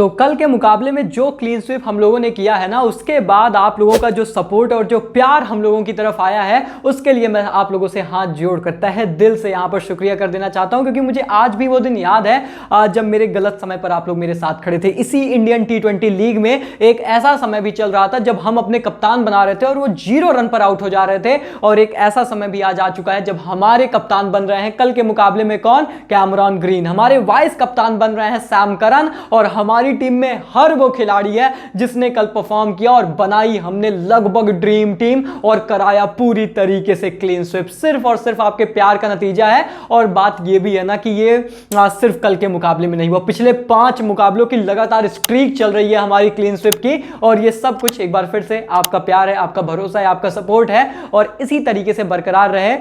तो कल के मुकाबले में जो क्लीन स्वीप हम लोगों ने किया है ना, उसके बाद आप लोगों का जो सपोर्ट और जो प्यार हम लोगों की तरफ आया है, उसके लिए मैं आप लोगों से हाथ जोड़ करता है दिल से यहाँ पर शुक्रिया कर देना चाहता हूँ, क्योंकि मुझे आज भी वो दिन याद है जब मेरे गलत समय पर आप लोग मेरे साथ खड़े थे। इसी इंडियन T20 लीग में एक ऐसा समय भी चल रहा था जब हम अपने कप्तान बना रहे थे और वो 0 रन पर आउट हो जा रहे थे, और एक ऐसा समय भी आज आ चुका है जब हमारे कप्तान बन रहे हैं कल के मुकाबले में कौन, कैमरॉन ग्रीन। हमारे वाइस कप्तान बन रहे हैं सैम करन, और हमारी टीम में हर वो खिलाड़ी है जिसने कल परफॉर्म किया और बनाई हमने लगभग ड्रीम टीम और कराया पूरी तरीके से क्लीन स्वीप। सिर्फ और सिर्फ आपके प्यार का नतीजा है। और बात ये भी है ना कि ये सिर्फ कल के मुकाबले में नहीं हुआ, पिछले 5 मुकाबलों की लगातार स्ट्रीक चल रही है हमारी क्लीन स्वीप की, और ये सब कुछ एक बार फिर से आपका प्यार है, आपका भरोसा है, आपका सपोर्ट है, और इसी तरीके से बरकरार रहे,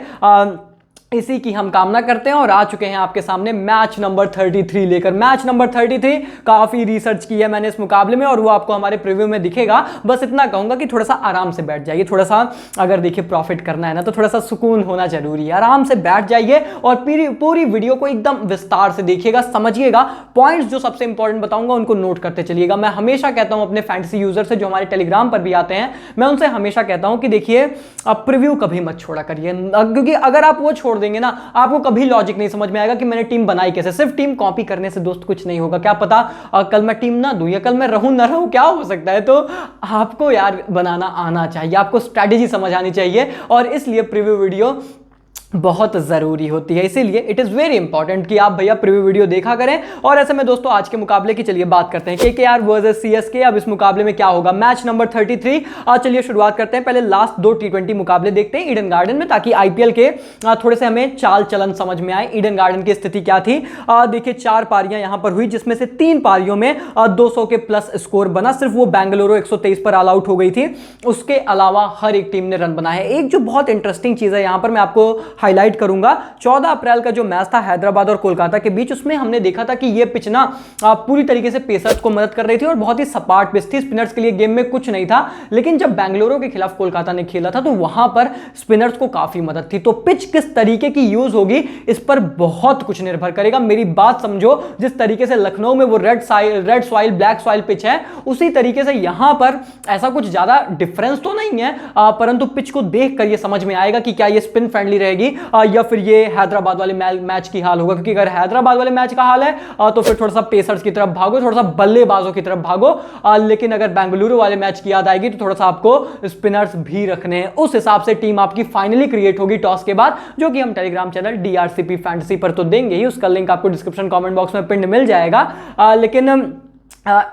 इसी की हम कामना करते हैं। और आ चुके हैं आपके सामने मैच नंबर 33 लेकर। मैच नंबर 33 काफी रिसर्च की है मैंने इस मुकाबले में, और वो आपको हमारे प्रीव्यू में दिखेगा। बस इतना कहूंगा कि थोड़ा सा आराम से बैठ जाइए, थोड़ा सा अगर देखिए प्रॉफिट करना है ना तो थोड़ा सा सुकून होना जरूरी है। आराम से बैठ जाइए और पूरी वीडियो को एकदम विस्तार से देखिएगा, समझिएगा। पॉइंट्स जो सबसे इंपॉर्टेंट बताऊंगा उनको नोट करते चलिएगा। मैं हमेशा कहता हूं अपने फैंटेसी यूजर से जो हमारे टेलीग्राम पर भी आते हैं, मैं उनसे हमेशा कहता हूं कि देखिए आप प्रीव्यू कभी मत छोड़ा करिए, क्योंकि अगर आप वो छोड़ देंगे ना, आपको कभी लॉजिक नहीं समझ में आएगा कि मैंने टीम बनाई कैसे। सिर्फ टीम कॉपी करने से दोस्त कुछ नहीं होगा। क्या पता कल मैं टीम ना दूं या कल मैं रहूं ना रहूं, क्या हो सकता है। तो आपको यार बनाना आना चाहिए, आपको स्ट्रैटेजी समझ आनी चाहिए, और इसलिए प्रीव्यू वीडियो बहुत जरूरी होती है। इसीलिए इट इज वेरी इंपॉर्टेंट कि आप भैया प्रीव्यू वीडियो देखा करें। और ऐसे में दोस्तों आज के मुकाबले की चलिए बात करते हैं, KKR वर्सेस CSK। अब इस मुकाबले में क्या होगा, मैच नंबर 33। आज चलिए शुरुआत करते हैं। पहले लास्ट 2 T20 मुकाबले देखते हैं ईडन गार्डन में, ताकि IPL के थोड़े से हमें चाल चलन समझ में आए। ईडन गार्डन की स्थिति क्या थी, देखिए 4 पारियां यहां पर हुई, जिसमें से 3 पारियों में 200 के प्लस स्कोर बना। सिर्फ वो बेंगलुरु 123 पर ऑल आउट हो गई थी, उसके अलावा हर एक टीम ने रन बनाए। एक जो बहुत इंटरेस्टिंग चीज है यहां पर मैं आपको हाईलाइट करूंगा, 14 अप्रैल का जो मैच था हैदराबाद और कोलकाता के बीच, उसमें हमने देखा था कि ये पिच ना पूरी तरीके से पेसर्स को मदद कर रही थी और बहुत ही सपाट पिच थी। स्पिनर्स के लिए गेम में कुछ नहीं था, लेकिन जब बेंगलुरु के खिलाफ कोलकाता ने खेला था तो वहां पर स्पिनर्स को काफी मदद थी। तो पिच किस तरीके की यूज होगी इस पर बहुत कुछ निर्भर करेगा। मेरी बात समझो, जिस तरीके से लखनऊ में वो red soil black soil pitch है, उसी तरीके से यहां पर ऐसा कुछ ज्यादा डिफरेंस तो नहीं है, परंतु पिच को देखकर ये समझ में आएगा कि क्या ये स्पिन फ्रेंडली रहेगी या फिर ये हैदराबाद वाले मैच की हाल होगा। क्योंकि अगर हैदराबाद वाले मैच का हाल है तो फिर थोड़ा सा पेसर्स की तरफ भागो, थोड़ा सा बल्लेबाजों की तरफ भागो, लेकिन अगर बेंगलुरु वाले मैच की याद आएगी तो थोड़ा सा आपको स्पिनर्स भी रखने हैं। उस हिसाब से टीम आपकी फाइनली क्रिएट होगी टॉस के बाद, जो कि हम टेलीग्राम चैनल DRCP फैंटेसी पर तो देंगे ही, उसका लिंक आपको डिस्क्रिप्शन कमेंट बॉक्स में पिन मिल जाएगा। लेकिन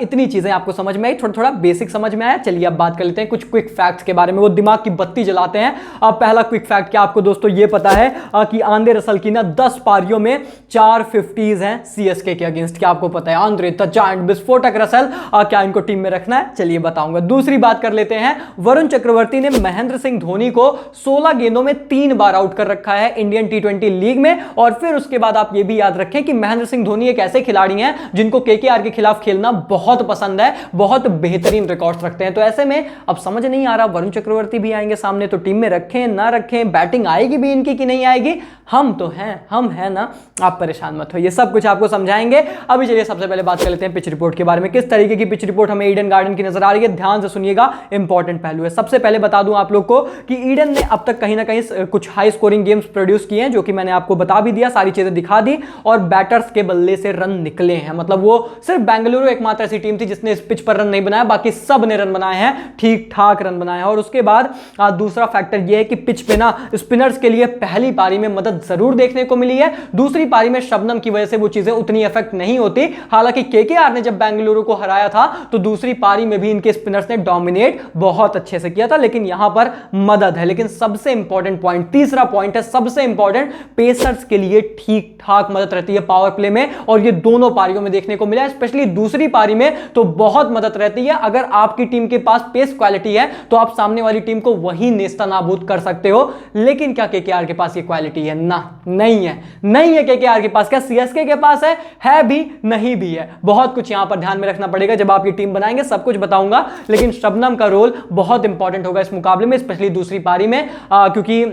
इतनी चीजें आपको समझ में आई, थोड़ा बेसिक समझ में आया। चलिए अब बात कर लेते हैं कुछ क्विक फैक्ट्स के बारे में, वो दिमाग की बत्ती जलाते हैं। पहला क्विक फैक्ट क्या आपको दोस्तों ये पता है कि आंद्रे रसल की ना 10 पारियों में 4 50s हैं CSK के अगेंस्ट। क्या आपको पता है, आंद्रे द जायंट विस्फोटक रसल, क्या इनको टीम में रखना है? चलिए बताऊंगा। दूसरी बात कर लेते हैं, वरुण चक्रवर्ती ने महेंद्र सिंह धोनी को 16 गेंदों में 3 बार आउट कर रखा है इंडियन T20 लीग में। और फिर उसके बाद आप ये भी याद रखें कि महेंद्र सिंह धोनी एक ऐसे खिलाड़ी हैं जिनको KKR के खिलाफ खेलना बहुत पसंद है, बहुत बेहतरीन रिकॉर्ड्स रखते हैं। तो ऐसे में अब समझ नहीं आ रहा वरुण चक्रवर्ती भी आएंगे सामने, तो टीम में रखें ना रखें, बैटिंग आएगी भी इनकी कि नहीं आएगी, हम तो हैं, हम हैं ना, आप परेशान मत हो, ये सब कुछ आपको समझाएंगे। अभी चलिए सबसे पहले बात कर लेते हैं पिच रिपोर्ट के बारे में। किस तरीके की पिच रिपोर्ट हमें ईडन गार्डन की नजर आ रही है, ध्यान से सुनिएगा, इंपॉर्टेंट पहलू है। सबसे पहले बता दूं आप लोग को कि ईडन ने अब तक कहीं ना कहीं कुछ हाई स्कोरिंग गेम्स प्रोड्यूस किए हैं, जो कि मैंने आपको बता भी दिया, सारी चीजें दिखा दी, और बैटर्स के बल्ले से रन निकले हैं। मतलब वो सिर्फ बेंगलुरु एकमात्र ऐसी टीम थी जिसने इस पिच पर रन नहीं बनाया, बाकी सब ने रन बनाए हैं, ठीक ठाक रन बनाए हैं। और उसके बाद दूसरा फैक्टर यह है कि पिच पे ना स्पिनर्स के लिए पहली पारी में मदद जरूर देखने को मिली है, दूसरी पारी में शबनम की वजह से वो चीजें उतनी इफेक्ट नहीं होती। हालांकि KKR ने जब बेंगलुरु को हराया था तो दूसरी पारी में भी इनके स्पिनर्स ने डोमिनेट बहुत अच्छे से किया था, लेकिन यहां पर मदद है। लेकिन सबसे इंपॉर्टेंट पॉइंट, तीसरा पॉइंट है सबसे इंपॉर्टेंट, पेसर्स के लिए ठीक ठाक मदद रहती है पावर प्ले में, और ये दोनों पारियों में देखने को मिला, स्पेशली दूसरी पारी में तो बहुत मदद रहती है। अगर आपकी टीम के पास पेस क्वालिटी है तो आप सामने वाली टीम को वही नेस्ता नाबूद कर सकते हो। लेकिन क्या KKR के पास ये क्वालिटी है? ना, नहीं है, नहीं है KKR के पास। क्या CSK के पास है भी, नहीं भी है। बहुत कुछ यहां पर ध्यान में रखना पड़ेगा, जब आप ये टीम बनाएंगे सब कुछ बताऊंगा। लेकिन शबनम का रोल बहुत इंपॉर्टेंट होगा इस मुकाबले में, स्पेशली दूसरी पारी में, क्योंकि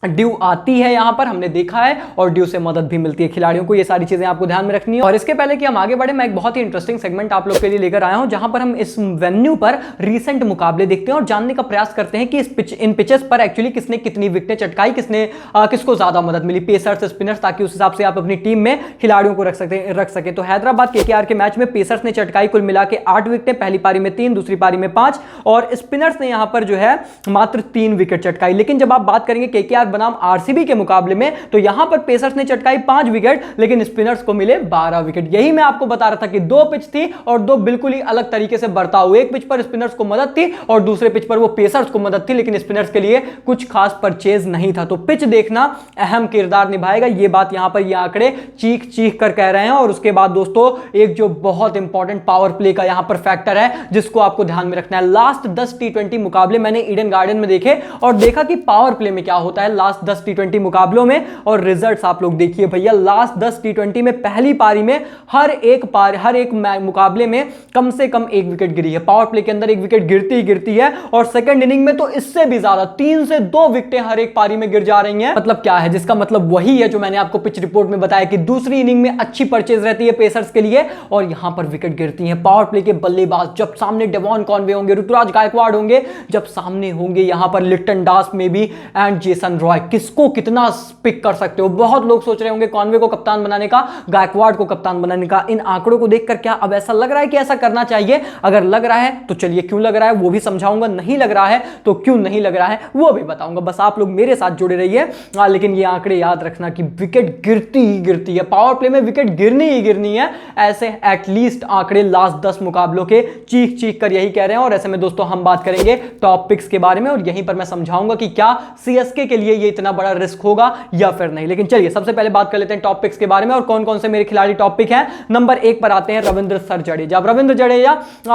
ड्यू आती है यहाँ पर, हमने देखा है, और ड्यू से मदद भी मिलती है खिलाड़ियों को। ये सारी चीजें आपको ध्यान में रखनी है। और इसके पहले कि हम आगे बढ़े, मैं एक बहुत ही इंटरेस्टिंग सेगमेंट आप लोग के लिए लेकर आया हूं, जहां पर हम इस वेन्यू पर रीसेंट मुकाबले देखते हैं और जानने का प्रयास करते हैं कि इन पिचेस पर एक्चुअली किसने कितनी विकेटें चटकाई, किसको ज्यादा मदद मिली, पेसर्स स्पिनर्स, ताकि उस हिसाब से आप अपनी टीम में खिलाड़ियों को रख सके। तो हैदराबाद केकेआर के मैच में पेसर्स ने चटकाई कुल मिला के 8 विकेटें, पहली पारी में 3, दूसरी पारी में 5, और स्पिनर्स ने यहां पर जो है मात्र 3 विकेट चटकाई। लेकिन जब आप बात करेंगे केकेआर बनाम आरसीबी के मुकाबले में, तो यहां पर पेसर्स ने चटकाई 5 विकेट, लेकिन स्पिनर्स को मिले 12 विकेट। यही मैं आपको बता रहा था कि 2 पिच थी और 2 बिल्कुल ही अलग तरीके से बर्ताव हुए। एक पिच पर स्पिनर्स को मदद थी और दूसरे पिच पर वो पेसर्स को मदद थी, लेकिन स्पिनर्स के लिए कुछ खास परचेज नहीं था। तो पिच देखना अहम किरदार निभाएगा, ये बात यहां पर ये आंकड़े चीख चीख कर कह रहे हैं। और उसके बाद दोस्तों एक जो बहुत इंपॉर्टेंट पावर प्ले का यहां पर फैक्टर है, जिसको आपको ध्यान में रखना है। लास्ट 10 टी20 मुकाबले मैंने ईडन गार्डन में देखे और देखा कि पावर प्ले में क्या होता है लास्ट 10 टी20 मुकाबलों में, और रिजल्ट्स आप लोग देखिए भैया। लास्ट 10 टी20 में पहली पारी में हर एक मुकाबले में कम से कम 1 विकेट गिरी है। पावर प्ले के अंदर 1 विकेट गिरती ही गिरती है, और सेकंड इनिंग में तो इससे भी ज्यादा 3 से 2 विकेटें हर एक पारी में गिर जा रही हैं। मतलब क्या है, जिसका मतलब वही है जो मैंने आपको पिच रिपोर्ट में बताया कि दूसरी इनिंग में अच्छी परचेज रहती है पेसर्स के लिए, और यहां पर विकेट गिरती है। पावर प्ले के बल्लेबाज जब सामने डेवॉन कॉनवे होंगे, ऋतुराज गायकवाड़ होंगे, जब सामने होंगे यहां पर लिटन दास में भी एंड जेसन रॉय, किसको कितना पिक कर सकते हो। बहुत लोग सोच रहे होंगे कॉनवे को कप्तान बनाने का, गायकवाड़ को कप्तान बनाने का। इन आंकड़ों को देखकर क्या अब ऐसा लग रहा है कि ऐसा करना चाहिए? अगर लग रहा है तो चलिए क्यों लग रहा है वो भी समझाऊंगा, नहीं लग रहा है तो क्यों नहीं लग रहा है वो भी बताऊंगा। बस आप लोग मेरे साथ जुड़े रहिए। लेकिन ये आंकड़े याद रखना कि विकेट गिरती ही गिरती है, पावर प्ले में विकेट गिरनी ही गिरनी है। ऐसे एटलीस्ट आंकड़े लास्ट 10 मुकाबलों के चीख चीख कर यही कह रहे हैं। और ऐसे में दोस्तों हम बात करेंगे टॉप पिक्स के बारे में, और यहीं पर मैं समझाऊंगा कि क्या सीएसके के लिए ये इतना बड़ा रिस्क होगा या फिर नहीं। लेकिन चलिए सबसे पहले बात कर लेते हैं टॉप पिक्स के बारे में और कौन कौन से मेरे खिलाड़ी टॉप पिक हैं। नंबर 1 पर आते हैं Ravindra sir Jadeja. Ravindra Jadeja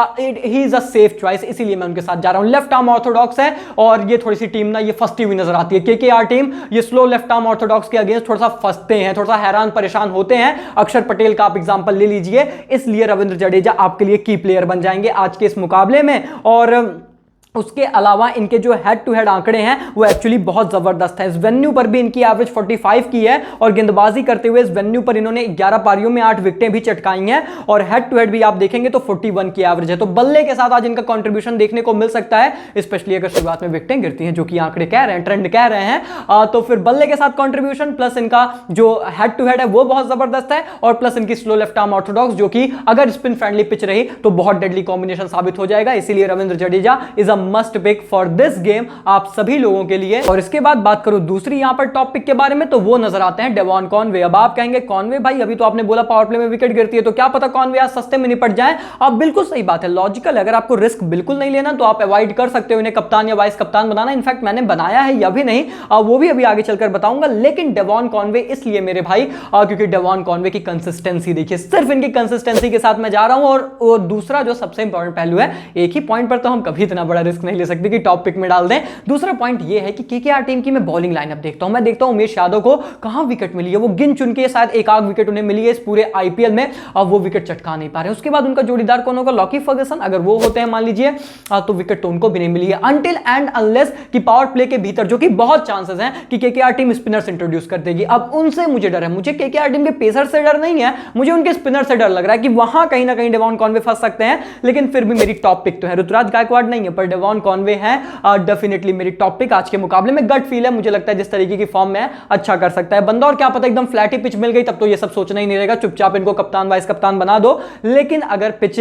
he is a safe choice, इसीलिए मैं उनके साथ जा रहा हूं। लेफ्ट आर्म ऑर्थोडॉक्स है और ये थोड़ी सी टीम ना ये फंसती हुई नजर आती है। केकेआर टीम ये स्लो लेफ्ट आर्म ऑर्थोडॉक्स के अगेंस्ट थोड़ा सा फंसते हैं, थोड़ा सा हैरान परेशान होते हैं। अक्षर पटेल का आप एग्जांपल ले लीजिए, इसलिए रविंद्र जडेजा आपके लिए की प्लेयर बन जाएंगे आज के इस मुकाबले में। और उसके अलावा इनके जो हेड टू हेड आंकड़े हैं वो एक्चुअली बहुत जबरदस्त है। इस वेन्यू पर भी इनकी एवरेज 45 की है, और गेंदबाजी करते हुए इस वेन्यू पर इन्होंने 11 पारियों में 8 विकेटें भी चटकाई हैं, और हेड टू हेड भी आप देखेंगे तो 41 की एवरेज है। तो बल्ले के साथ आज इनका कंट्रीब्यूशन देखने को मिल सकता है, स्पेशली अगर शुरुआत में विकेटें गिरती हैं, जो कि आंकड़े कह रहे हैं, ट्रेंड कह रहे हैं। तो फिर बल्ले के साथ कंट्रीब्यूशन प्लस इनका जो हेड टू हेड है वो बहुत जबरदस्त है, और प्लस इनकी स्लो लेफ्ट आर्म ऑर्थोडॉक्स, जो कि अगर स्पिन फ्रेंडली पिच रही तो बहुत डेडली कॉम्बिनेशन साबित हो जाएगा। इसीलिए Ravindra Jadeja is a must pick for this game आप सभी लोगों के लिए। और इसके बाद बात करूं दूसरी यहां पर टॉप पिक के बारे में, तो वो नजर आते हैं डेवॉन कॉनवे। अब आप कहेंगे कॉनवे भाई अभी तो आपने बोला पावर प्ले में विकेट गिरती है, तो क्या पता कॉनवे आज सस्ते में निपट जाए। आप बिल्कुल सही बात है, लॉजिकल है। अगर आपको रिस्क बिल्कुल नहीं लेना तो आप अवॉइड कर सकते हो इन्हें कप्तान या वाइस कप्तान बनाना। इनफैक्ट मैंने बनाया है या भी नहीं, वो भी अभी आगे चलकर बताऊंगा। लेकिन डेवॉन कॉनवे इसलिए मेरे भाई क्योंकि डेवॉन कॉनवे की कंसिस्टेंसी देखिए, सिर्फ इनकी कंसिस्टेंसी के साथ मैं जा रहा हूं। और दूसरा जो सबसे इंपॉर्टेंट पहलू है, एक ही पॉइंट पर तो हम कभी इतना बड़ा रिस्क नहीं ले सकते कि टॉप पिक में डाल दें। दूसरा पॉइंट यह है कि केकेआर टीम की मैं बॉलिंग लाइनअप देखता हूं। मैं देखता हूं उमेश यादव को कहां विकेट मिली है, वो गिन चुन के शायद एक आध विकेट उन्हें मिली है इस पूरे आईपीएल में, अब वो विकेट चटका नहीं पा रहे। उसके बाद उनका जोड़ीदार कौन होगा? Lockie Ferguson. अगर वो होते हैं मान लीजिए तो विकेट तो उनको भी नहीं मिली है, अनटिल एंड अनलेस कि पावर प्ले के भीतर, जो कि बहुत चांसेस हैं कि केकेआर टीम स्पिनर्स इंट्रोड्यूस कर देगी। अब उनसे मुझे डर है, मुझे केकेआर टीम के पेसर से डर नहीं है, मुझे उनके स्पिनर से डर लग रहा है कि वहां कहीं ना कहीं डेवॉन कॉनवे फंस सकते हैं। लेकिन फिर भी मेरी टॉप पिक तो है, ऋतुराज गायकवाड़ नहीं है पर डेवॉन कॉनवे है डेफिनेटली मेरी टॉप पिक आज के मुकाबले में। गट फील है, मुझे लगता है जिस तरीके की फॉर्म में अच्छा कर सकता है बंदा। और क्या पता एकदम फ्लैटी पिच मिल गई तब तो ये सब सोचना ही नहीं रहेगा, चुपचाप इनको कप्तान वाइस कप्तान बना दो। लेकिन अगर पिच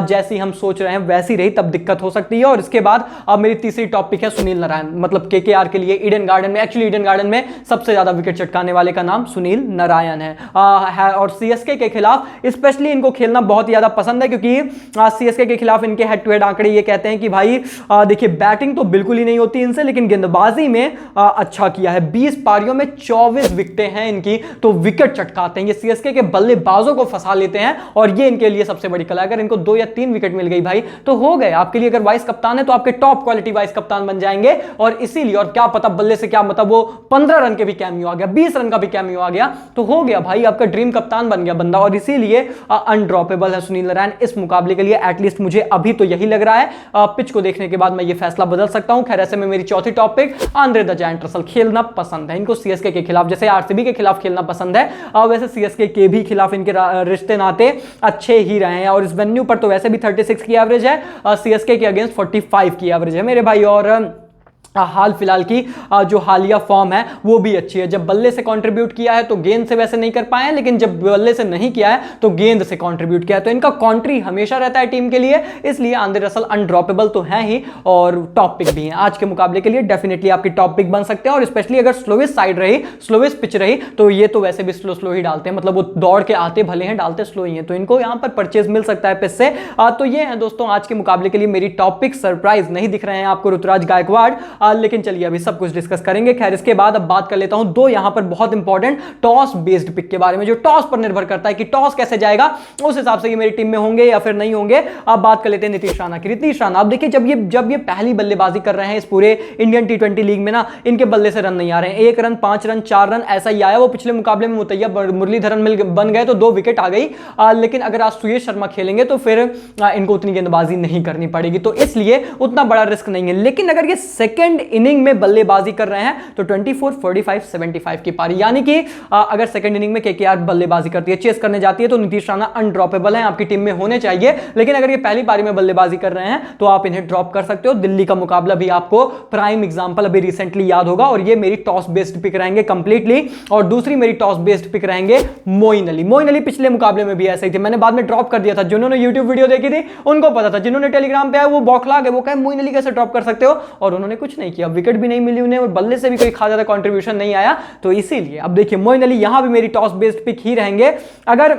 जैसी हम सोच रहे हैं वैसी रही तब दिक्कत हो सकती है। और इसके बाद मेरी तीसरी टॉप पिक है सुनील नारायण, मतलब केकेआर के लिए ईडन गार्डन में। एक्चुअली ईडन गार्डन में सबसे ज्यादा विकेट चटकाने वाले का नाम सुनील नारायण है। और सीएसके के खिलाफ स्पेशली इनको खेलना बहुत ज्यादा पसंद है, क्योंकि सीएसके के खिलाफ इनके हेड टू हेड आंकड़े ये कहते हैं कि भाई देखिए बैटिंग तो बिल्कुल ही नहीं होती इनसे, लेकिन गेंदबाजी में अच्छा किया है। 20 पारियों में 24 विकेटें हैं इनकी, तो विकेट चटकाते हैं ये, सीएसके के बल्लेबाजों को फंसा लेते हैं। और ये इनके लिए सबसे बड़ी कला है। अगर इनको 2 या 3 विकेट मिल गई भाई तो हो गए आपके लिए। अगर वाइस कप्तान है तो आपके टॉप क्वालिटी वाइस कप्तान बन जाएंगे। और इसीलिए, और क्या पता बल्ले से क्या मतलब वो 15 रन के भी कैमियो आ गया, 20 रन का भी कैमियो आ गया, तो हो गया भाई आपका ड्रीम कप्तान बन गया बंदा। और इसीलिए अनड्रॉपेबल है सुनील नारायण इस मुकाबले के लिए, एटलीस्ट मुझे अभी तो यही लग रहा है। पिच को देखने देखने के बाद मैं ये फैसला बदल सकता हूं। खैर ऐसे में मेरी चौथी topic, Andre the giant Russell खेलना पसंद है। इनको सीएसके के खिलाफ, जैसे आरसीबी के खिलाफ खेलना पसंद है, वैसे सीएसके के भी खिलाफ इनके रिश्ते नाते अच्छे ही रहे हैं। और इस वेन्यू पर तो वैसे भी 36 की एवरेज है, सीएसके के अगेंस्ट 45 की एवरेज है मेरे भाई। और हाल फिलहाल की जो हालिया फॉर्म है वो भी अच्छी है। जब बल्ले से कंट्रीब्यूट किया है तो गेंद से वैसे नहीं कर पाए हैं, लेकिन जब बल्ले से नहीं किया है तो गेंद से कंट्रीब्यूट किया है, तो इनका कॉन्ट्री हमेशा रहता है टीम के लिए। इसलिए आंद्रे रसल अनड्रॉपेबल तो है ही और टॉप पिक भी है आज के मुकाबले के लिए। डेफिनेटली आपकी टॉप पिक बन सकते हैं। और स्पेशली अगर स्लोवेस्ट साइड रही, स्लोवेस्ट पिच रही, तो ये तो वैसे भी स्लो ही डालते हैं, मतलब वो दौड़ के आते भले हैं, डालते स्लो ही हैं, तो इनको यहां पर परचेज मिल सकता है पिच से। तो ये है दोस्तों आज के मुकाबले के लिए मेरी टॉप पिक। सरप्राइज नहीं दिख रहे हैं आपको ऋतुराज गायकवाड़, लेकिन चलिए अभी सब कुछ डिस्कस करेंगे। खैर इसके बाद अब बात कर लेता हूं दो यहां पर बहुत इंपॉर्टेंट टॉस बेस्ड पिक के बारे में, जो टॉस पर निर्भर करता है कि टॉस कैसे जाएगा, उस हिसाब से ये मेरी टीम में होंगे या फिर नहीं होंगे। अब बात कर लेते हैं नीतीश राणा की। नीतीश राणा, अब देखिए जब ये पहली बल्लेबाजी कर रहे हैं इस पूरे इंडियन टी20 लीग में ना, इनके बल्ले से रन नहीं आ रहे हैं। 1 रन, 5 रन, 4 रन ऐसा ही आया। वो पिछले मुकाबले में मुतैया मुरलीधरन बन गए तो 2 विकेट आ गई, लेकिन अगर आज सुयश शर्मा खेलेंगे तो फिर इनको उतनी गेंदबाजी नहीं करनी पड़ेगी, तो इसलिए उतना बड़ा रिस्क नहीं है। लेकिन अगर ये सेकेंड इनिंग में बल्लेबाजी कर रहे हैं तो 24, 45, 75 की पारी, यानी कि अगर सेकंड इनिंग में केकेआर बल्लेबाजी करती है, चेस करने जाती है, तो नीतीश राणा अनड्रॉपेबल है, आपकी टीम में होने चाहिए। लेकिन अगर ये पहली पारी में बल्लेबाजी कर रहे हैं तो आप इन्हें ड्रॉप कर सकते हो। दिल्ली का मुकाबला भी आपको प्राइम एग्जांपल अभी रिसेंटली याद होगा। और ये मेरी टॉस बेस्ड पिक रहेंगे कंप्लीटली। और दूसरी मेरी टॉस बेस्ड पिक रहेंगे मोइन अली। मोइन अली पिछले मुकाबले में भी ऐसे ही थे, मैंने बाद में ड्रॉप कर दिया था। जिन्होंने यूट्यूब वीडियो देखी थी उनको पता था, जिन्होंने टेलीग्राम पे आया वो बौखला गए, वो कहे मोइन अली कैसे ड्रॉप कर सकते हो, और उन्होंने कुछ नहीं किया, विकेट भी नहीं मिली उन्हें और बल्ले से भी कोई खास ज्यादा कंट्रीब्यूशन नहीं आया। तो इसीलिए अब देखिए मोइन अली यहां भी मेरी टॉस बेस्ड पिक ही रहेंगे। अगर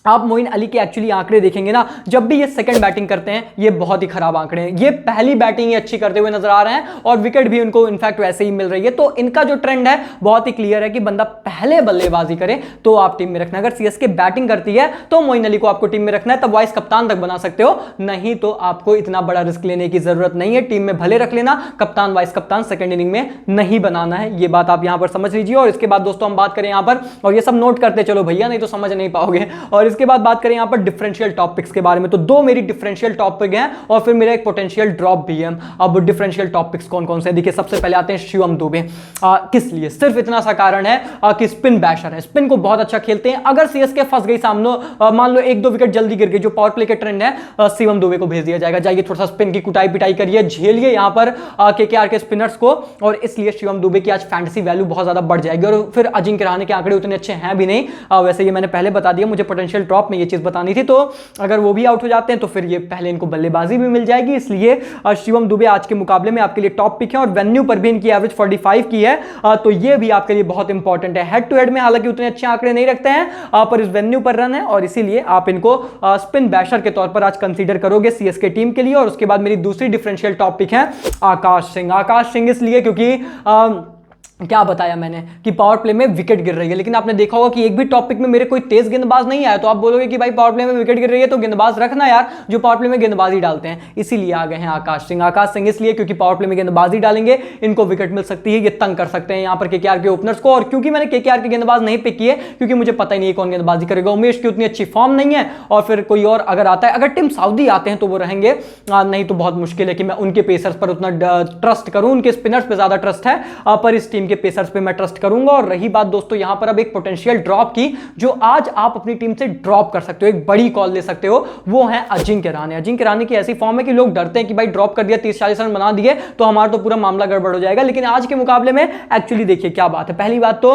आप मोइन अली के एक्चुअली आंकड़े देखेंगे ना, जब भी ये सेकंड बैटिंग करते हैं ये बहुत ही खराब आंकड़े हैं। ये पहली बैटिंग ही अच्छी करते हुए नजर आ रहे हैं और विकेट भी उनको इनफैक्ट वैसे ही मिल रही है। तो इनका जो ट्रेंड है बहुत ही क्लियर है कि बंदा पहले बल्लेबाजी करे तो आप टीम में रखना। अगर सीएसके बैटिंग करती है तो मोइन अली को आपको टीम में रखना है, तब वाइस कप्तान तक बना सकते हो, नहीं तो आपको इतना बड़ा रिस्क लेने की जरूरत नहीं है। टीम में भले रख लेना, कप्तान वाइस कप्तान सेकंड इनिंग में नहीं बनाना है, ये बात आप यहां पर समझ लीजिए। और इसके बाद दोस्तों हम बात करें यहां पर, और ये सब नोट करते चलो भैया नहीं तो समझ नहीं पाओगे। और इसके बाद बात करें यहां डिफरेंशियल टॉपिक्स के बारे में, तो दो मेरी डिफरेंशियल टॉपिक हैं और फिर मेरा एक पोटेंशियल ड्रॉप भी है। अब डिफरेंशियल टॉपिक्स कौन कौन से देखिए, सबसे पहले आते हैं शिवम दुबे। किस लिए? सिर्फ इतना सा कारण है कि स्पिन बैशर है, स्पिन को बहुत अच्छा खेलते हैं। अगर सीएसके फंस गई सामने, मान लो 1-2 विकेट जल्दी गिर गई, जो पावर प्ले के ट्रेंड है, शिवम दुबे को भेज दिया जाएगा, जाइए थोड़ा सा स्पिन की कुटाई पिटाई करिए, झेलिए यहां पर केकेआर के स्पिनर्स को। और इसलिए शिवम दुबे की आज फैंटेसी वैल्यू बहुत ज्यादा बढ़ जाएगी। और फिर अजिंक्य रहाणे के आंकड़े उतने अच्छे हैं भी नहीं, वैसे ये मैंने पहले बता दिया, मुझे पोटेंशियल ड्रॉप में ये चीज बतानी थी। तो अगर वो भी आउट हो जाते हैं तो फिर ये पहले इनको बल्लेबाजी भी मिल जाएगी। इसलिए शिवम दुबे आज के मुकाबले में आपके लिए टॉप पिक है और वेन्यू पर भी इनकी एवरेज 45 की है, तो ये भी आपके लिए बहुत इंपॉर्टेंट है। हेड टू हेड में हालांकि उतने अच्छे आंकड़े नहीं रखते हैं, पर इस वेन्यू पर रन है और इसीलिए आप इनको स्पिन बैशर के तौर पर आज कंसीडर करोगे सीएसके टीम के लिए। और उसके बाद मेरी दूसरी डिफरेंशियल टॉपिक है आकाश सिंह। आकाश सिंह इसलिए क्योंकि क्या बताया मैंने कि पावर प्ले में विकेट गिर रही है, लेकिन आपने देखा होगा कि एक भी टॉपिक में मेरे कोई तेज गेंदबाज नहीं आया। तो आप बोलोगे कि भाई पावर प्ले में विकेट गिर रही है तो गेंदबाज रखना यार, जो पावर प्ले में गेंदबाजी डालते हैं। इसीलिए आ गए हैं आकाश सिंह। आकाश सिंह इसलिए क्योंकि पावर प्ले में गेंदबाजी डालेंगे, इनको विकेट मिल सकती है, ये तंग कर सकते हैं यहाँ पर केकेआर के ओपनर्स को। और क्योंकि मैंने केकेआर के गेंदबाज नहीं पिक किए क्योंकि मुझे पता ही नहीं है कौन गेंदबाजी करेगा, उमेश की उतनी अच्छी फॉर्म नहीं है, और फिर कोई और अगर आता है, अगर टीम साउदी आते हैं तो वो रहेंगे, नहीं तो बहुत मुश्किल है कि मैं उनके पेसर्स पर उतना ट्रस्ट करूं। उनके स्पिनर्स पर ज्यादा ट्रस्ट है, पर इस टीम के पेसर्स पे मैं ट्रस्ट करूंगा। और रही बात दोस्तों यहां पर अब एक पोटेंशियल ड्रॉप की, जो आज आप अपनी टीम से ड्रॉप कर सकते हो, एक बड़ी कॉल ले सकते हो, वो है अजिंक्य रहाणे। अजिंक्य रहाणे की ऐसी फॉर्म है कि लोग डरते हैं कि भाई ड्रॉप कर दिया, 30-40 रन बना दिए तो हमारा तो पूरा मामला गड़बड़ हो जाएगा। लेकिन आज के मुकाबले में एक्चुअली देखिए क्या बात है। पहली बात तो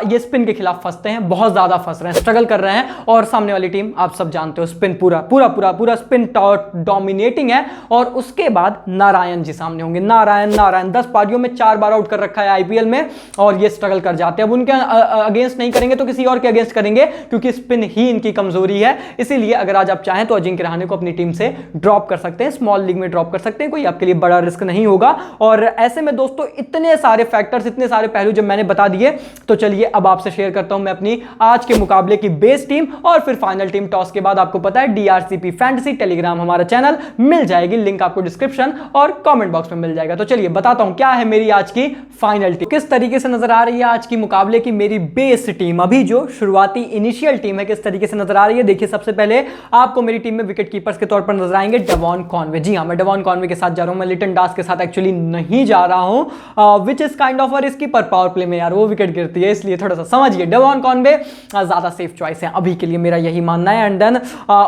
ये स्पिन के खिलाफ फंसते हैं, बहुत ज्यादा फंस रहे हैं, स्ट्रगल कर रहे हैं, और सामने वाली टीम आप सब जानते हो स्पिन पूरा स्पिन डोमिनेटिंग है। और उसके बाद नारायण जी सामने होंगे। नारायण 10 पारियों में 4 बार आउट कर रखा है आईपीएल में, और ये स्ट्रगल कर जाते हैं। अब उनके अगेंस्ट नहीं करेंगे तो किसी और के अगेंस्ट करेंगे, क्योंकि स्पिन ही इनकी कमजोरी है। इसीलिए अगर आज आप चाहें तो अजिंक्य रहाणे को अपनी टीम से ड्रॉप कर सकते हैं, स्मॉल लीग में ड्रॉप कर सकते हैं, कोई आपके लिए बड़ा रिस्क नहीं होगा। और ऐसे में दोस्तों इतने सारे फैक्टर्स, इतने सारे पहलू जब मैंने बता दिए, तो चलिए अब आपसे शेयर करता हूं मैं अपनी आज के मुकाबले की बेस टीम और फिर फाइनल टीम। टॉस के बाद आपको पता है डीआरसीपी फैंटेसी टेलीग्राम हमारा चैनल मिल जाएगी, लिंक आपको डिस्क्रिप्शन और कमेंट बॉक्स में मिल जाएगा। तो चलिए बताता हूं क्या है मेरी आज की फाइनल टीम। किस तरीके से नजर आ रही है आज की मुकाबले की मेरी बेस टीम, अभी जो शुरुआती इनिशियल टीम है किस तरीके से नजर आ रही है। देखिए सबसे पहले आपको मेरी टीम में विकेट कीपर्स के तौर पर नजर आएंगे डेवॉन कॉनवे। जी हाँ, मैं डेवॉन कॉनवे के साथ जा रहा हूं, मैं लिटन दास के साथ एक्चुअली नहीं जा रहा हूं, which is kind of risky, पर पावर प्ले में यार वो विकेट गिरती है, इसलिए थोड़ा सा समझिए डेवॉन कॉनवे ज्यादा सेफ चॉइस है अभी के लिए, मेरा यही मानना है। एंड देन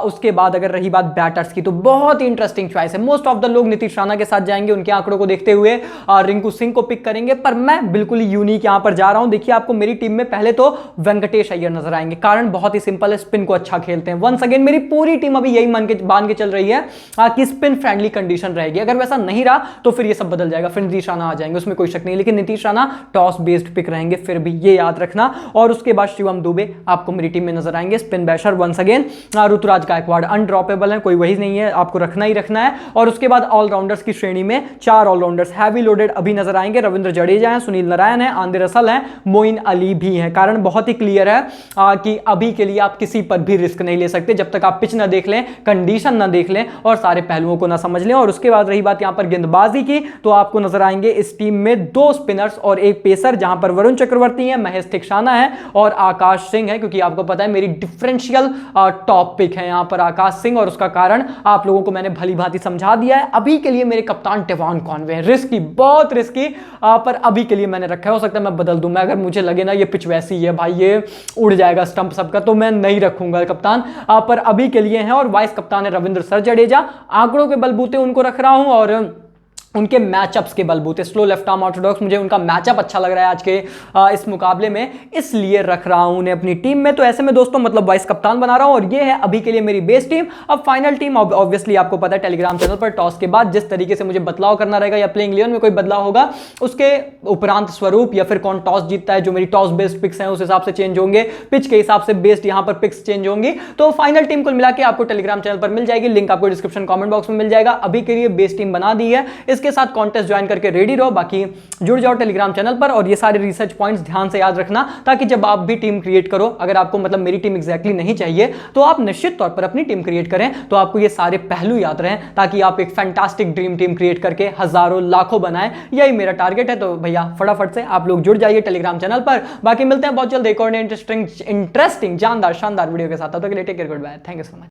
उसके बाद अगर रही बात बैटर्स की तो बहुत ही इंटरेस्टिंग चॉइस है। मोस्ट ऑफ द लोग नीतीश राणा के साथ जाएंगे, उनके आंकड़ों को देखते हुए रिंकू सिंह को पिक करेंगे, पर मैं बिल्कुल यूनिक यहां पर जा रहा हूं। देखिए आपको मेरी टीम में पहले तो वेंकटेश अय्यर नजर आएंगे, कारण बहुत ही सिंपल है, स्पिन को अच्छा खेलते हैं। वंस अगेन मेरी पूरी टीम अभी यही मान के चल रही है कि स्पिन फ्रेंडली कंडीशन रहेगी। अगर वैसा नहीं रहा तो फिर ये सब बदल जाएगा, फिर नीतीश राणा आ जाएंगे, उसमें कोई शक नहीं, लेकिन Nitish Rana toss based pick रहेंगे, फिर भी ये याद रखना। और उसके बाद शिवम दुबे आपको मेरी टीम में नजर आएंगे, spin basher. Once again Ruturaj Gaikwad undroppable है, कोई वही नहीं है, आपको रखना ही रखना है। और उसके बाद ऑलराउंडर्स की श्रेणी में 4 ऑलराउंडर्स हैवी लोडेड अभी नजर आएंगे, रविंद्र जडेजा है, सुनील नारायण है, आंद्रे रसल है, मोइन अली भी है। कारण बहुत ही क्लियर है कि अभी के लिए आप किसी पर भी रिस्क नहीं ले सकते जब तक आप पिच ना देख लें, कंडीशन ना देख लें और सारे पहलुओं को ना समझ लें। और उसके बाद रही बात यहां पर गेंदबाजी की, तो आपको नजर आएंगे इस टीम में 2 स्पिनर्स और 1 पेसर, जहां पर वरुण चक्रवर्ती है, महेश थिकसाना है और आकाश सिंह है, क्योंकि आपको पता है मेरी डिफरेंशियल टॉप पिक है यहां पर आकाश सिंह, और उसका कारण आप लोगों को मैंने भली भांति समझा दिया है। अभी के लिए मेरे कप्तान डेवॉन कॉनवे, रिस्की, बहुत रिस्की, पर अभी के लिए मैंने रखा है। हो सकता है मैं बदल दूं, मैं अगर मुझे लगे ना ये पिच वैसी है भाई ये उड़ जाएगा स्टंप सबका, तो मैं नहीं रखूंगा कप्तान, पर अभी के लिए है। और वाइस कप्तान है रविंद्र सर जडेजा, आंकड़ों के बलबूते उनको रख रहा हूं और उनके मैचअप्स के बलबूते, स्लो लेफ्ट आर्म ऑर्थोडॉक्स, मुझे उनका मैचअप अच्छा लग रहा है आज के इस मुकाबले में, इसलिए रख रहा हूं उन्हें अपनी टीम में। तो ऐसे में दोस्तों मतलब वाइस कप्तान बना रहा हूं और ये है अभी के लिए मेरी बेस टीम। अब फाइनल टीम ऑब्वियसली आपको पता है टेलीग्राम चैनल पर टॉस के बाद जिस तरीके से मुझे बदलाव करना रहेगा या प्लेइंग 11 में कोई बदलाव होगा, उसके उपरांत स्वरूप या फिर कौन टॉस जीतता है, जो मेरी टॉस बेस्ड पिक्स हैं उस हिसाब से चेंज होंगे, पिच के हिसाब से बेस्ड यहां पर पिक्स चेंज होंगी। तो फाइनल टीम कुल मिला के आपको टेलीग्राम चैनल पर मिल जाएगी, लिंक आपको डिस्क्रिप्शन कमेंट बॉक्स में मिल जाएगा। अभी के लिए बेस टीम बना दी है, इसके साथ कॉन्टेस्ट ज्वाइन करके रेडी रहो, बाकी जुड़ जाओ टेलीग्राम चैनल पर। और ये सारे रिसर्च पॉइंट्स ध्यान से याद रखना, ताकि जब आप भी टीम क्रिएट करो, अगर आपको मतलब मेरी टीम एग्जैक्टली नहीं चाहिए तो आप निश्चित तौर पर अपनी टीम क्रिएट करें, तो आपको ये सारे पहलू याद रहें, ताकि आप एक फैंटास्टिक ड्रीम टीम क्रिएट करके हजारों लाखों बनाएं। यही मेरा टारगेट है। तो भैया फटाफट से आप लोग जुड़ जाइए टेलीग्राम चैनल पर। बाकी मिलते हैं बहुत जल्द एक और इंटरेस्टिंग जानदार शानदार वीडियो के साथ। तब तक के लिए take care, goodbye, thank you so much.